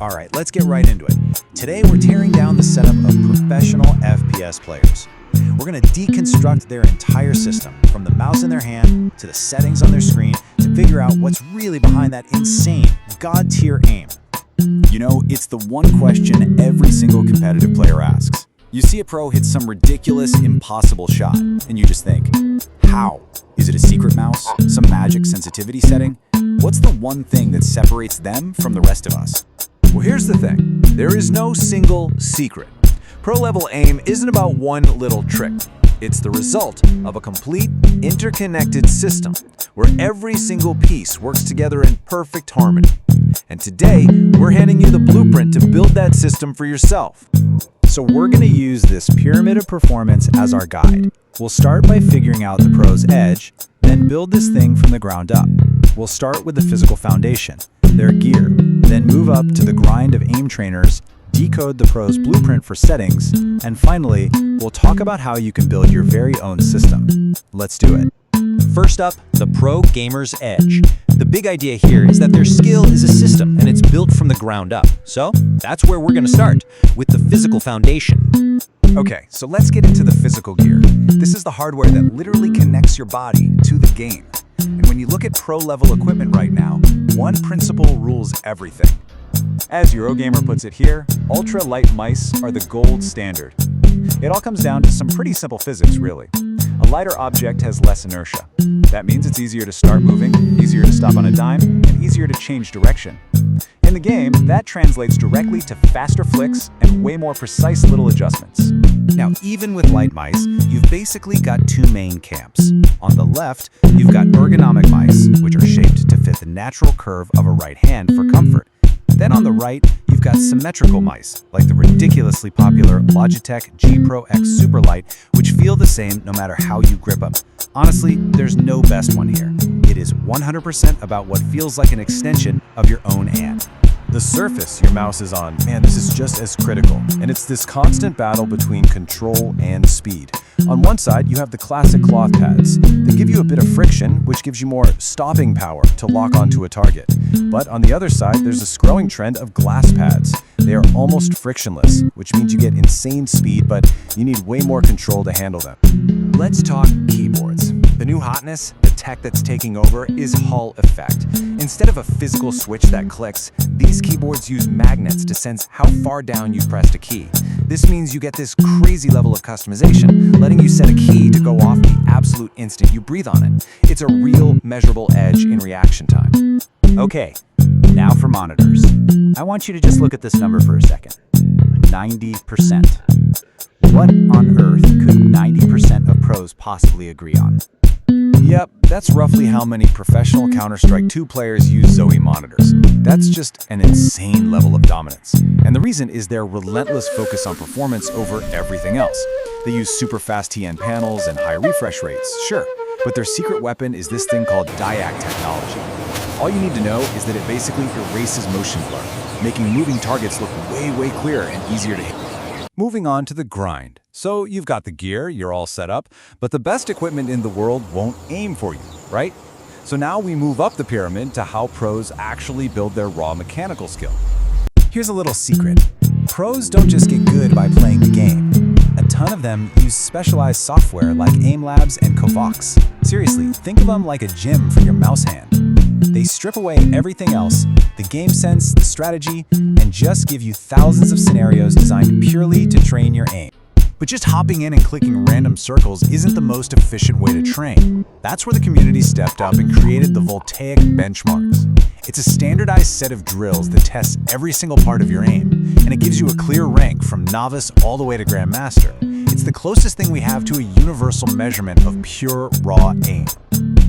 All right, let's get right into it. Today, we're tearing down the setup of professional FPS players. We're going to deconstruct their entire system, from the mouse in their hand to the settings on their screen, to figure out what's really behind that insane, god-tier aim. You know, it's the one question every single competitive player asks. You see a pro hit some ridiculous, impossible shot, and you just think, how? Is it a secret mouse? Some magic sensitivity setting? What's the one thing that separates them from the rest of us? Well, here's the thing. There is no single secret. Pro-level aim isn't about one little trick. It's the result of a complete, interconnected system where every single piece works together in perfect harmony. And today, we're handing you the blueprint to build that system for yourself. So we're going to use this pyramid of performance as our guide. We'll start by figuring out the pro's edge, then build this thing from the ground up. We'll start with the physical foundation, their gear, then move up to the grind of aim trainers, decode the pro's blueprint for settings, and finally, we'll talk about how you can build your very own system. Let's do it. First up, the pro gamer's edge. The big idea here is that their skill is a system and it's built from the ground up. So that's where we're going to start, with the physical foundation. Okay, so let's get into the physical gear. This is the hardware that literally connects your body to the game. And when you look at pro-level equipment right now, one principle rules everything. As Eurogamer puts it here, ultra-light mice are the gold standard. It all comes down to some pretty simple physics, really. A lighter object has less inertia. That means it's easier to start moving, easier to stop on a dime, and easier to change direction. In the game, that translates directly to faster flicks and way more precise little adjustments. Now, even with light mice, you've basically got two main camps. On the left, you've got ergonomic mice, which are shaped to fit the natural curve of a right hand for comfort. Then on the right, you've got symmetrical mice, like the ridiculously popular Logitech G Pro X Superlight, which feel the same no matter how you grip them. Honestly, there's no best one here. It is 100% about what feels like an extension of your own hand. The surface your mouse is on, man, this is just as critical. And it's this constant battle between control and speed. On one side, you have the classic cloth pads. They give you a bit of friction, which gives you more stopping power to lock onto a target. But on the other side, there's this growing trend of glass pads. They are almost frictionless, which means you get insane speed, but you need way more control to handle them. Let's talk keyboards. The new hotness, the tech that's taking over, is Hall effect. Instead of a physical switch that clicks, these keyboards use magnets to sense how far down you've pressed a key. This means you get this crazy level of customization, letting you set a key to go off the absolute instant you breathe on it. It's a real measurable edge in reaction time. Okay, now for monitors. I want you to just look at this number for a second. 90%. What on earth could 90% of pros possibly agree on? Yep, that's roughly how many professional Counter-Strike 2 players use Zoe monitors. That's just an insane level of dominance. And the reason is their relentless focus on performance over everything else. They use super fast TN panels and high refresh rates, sure, but their secret weapon is this thing called DIAC technology. All you need to know is that it basically erases motion blur, making moving targets look way clearer and easier to hit. Moving on to the grind. So you've got the gear, you're all set up, but the best equipment in the world won't aim for you, right? So now we move up the pyramid to how pros actually build their raw mechanical skill. Here's a little secret. Pros don't just get good by playing the game. A ton of them use specialized software like AimLabs and Kovox. Seriously, think of them like a gym for your mouse hand. They strip away everything else, the game sense, the strategy, and just give you thousands of scenarios designed purely to train your aim. But just hopping in and clicking random circles isn't the most efficient way to train. That's where the community stepped up and created the Voltaic benchmarks. It's a standardized set of drills that tests every single part of your aim, and it gives you a clear rank from novice all the way to grandmaster. It's the closest thing we have to a universal measurement of pure raw aim.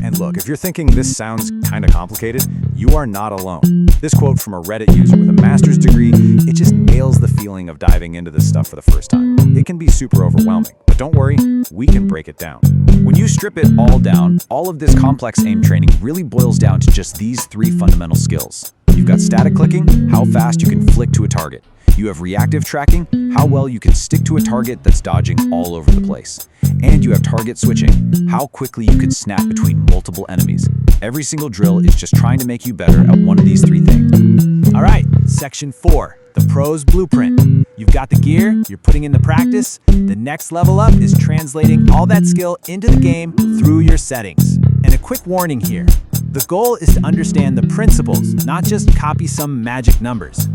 And look, if you're thinking this sounds kinda complicated, you are not alone. This quote from a Reddit user with a master's degree, it just nails the feeling of diving into this stuff for the first time. It can be super overwhelming, but don't worry, we can break it down. When you strip it all down, all of this complex aim training really boils down to just these three fundamental skills. You've got static clicking, how fast you can flick to a target. You have reactive tracking, how well you can stick to a target that's dodging all over the place. And you have target switching, how quickly you can snap between multiple enemies. Every single drill is just trying to make you better at one of these three things. All right, section 4, the pro's blueprint. You've got the gear, you're putting in the practice. The next level up is translating all that skill into the game through your settings. And a quick warning here. The goal is to understand the principles, not just copy some magic numbers.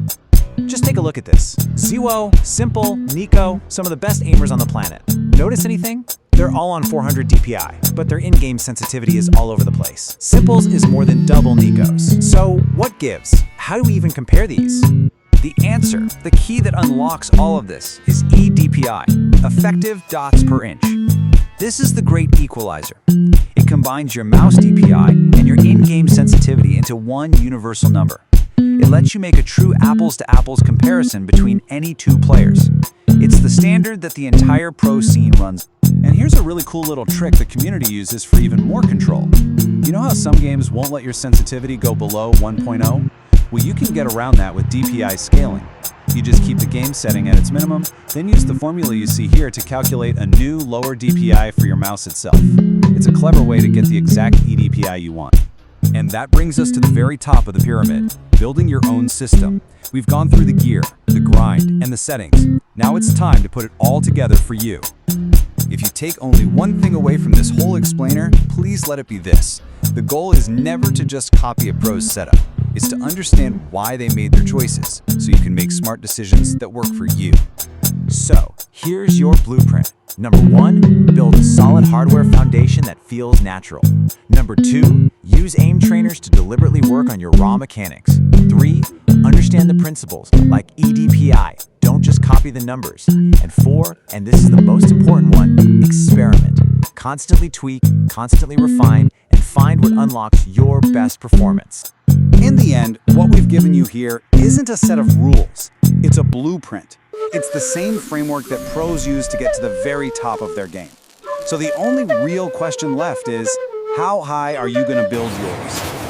Just take a look at this. Zewo, Simple, Nico, some of the best aimers on the planet. Notice anything? They're all on 400 DPI, but their in-game sensitivity is all over the place. Simple's is more than double Nico's. So what gives? How do we even compare these? The answer, the key that unlocks all of this, is eDPI, effective dots per inch. This is the great equalizer. It combines your mouse DPI and your in-game sensitivity into one universal number. It lets you make a true apples-to-apples comparison between any two players. It's the standard that the entire pro scene runs. And here's a really cool little trick the community uses for even more control. You know how some games won't let your sensitivity go below 1.0? Well, you can get around that with DPI scaling. You just keep the game setting at its minimum, then use the formula you see here to calculate a new, lower DPI for your mouse itself. It's a clever way to get the exact eDPI you want. And that brings us to the very top of the pyramid, building your own system. We've gone through the gear, the grind, and the settings. Now it's time to put it all together for you. If you take only one thing away from this whole explainer, please let it be this. The goal is never to just copy a pro's setup. It's to understand why they made their choices, so you can make smart decisions that work for you. So, here's your blueprint. Number 1, build a solid hardware foundation that feels natural. Number 2, use aim trainers to deliberately work on your raw mechanics. 3, understand the principles, like eDPI. Don't just copy the numbers. And 4, and this is the most important one, experiment. Constantly tweak, constantly refine, and find what unlocks your best performance. In the end, what we've given you here isn't a set of rules. It's a blueprint. It's the same framework that pros use to get to the very top of their game. So the only real question left is, how high are you going to build yours?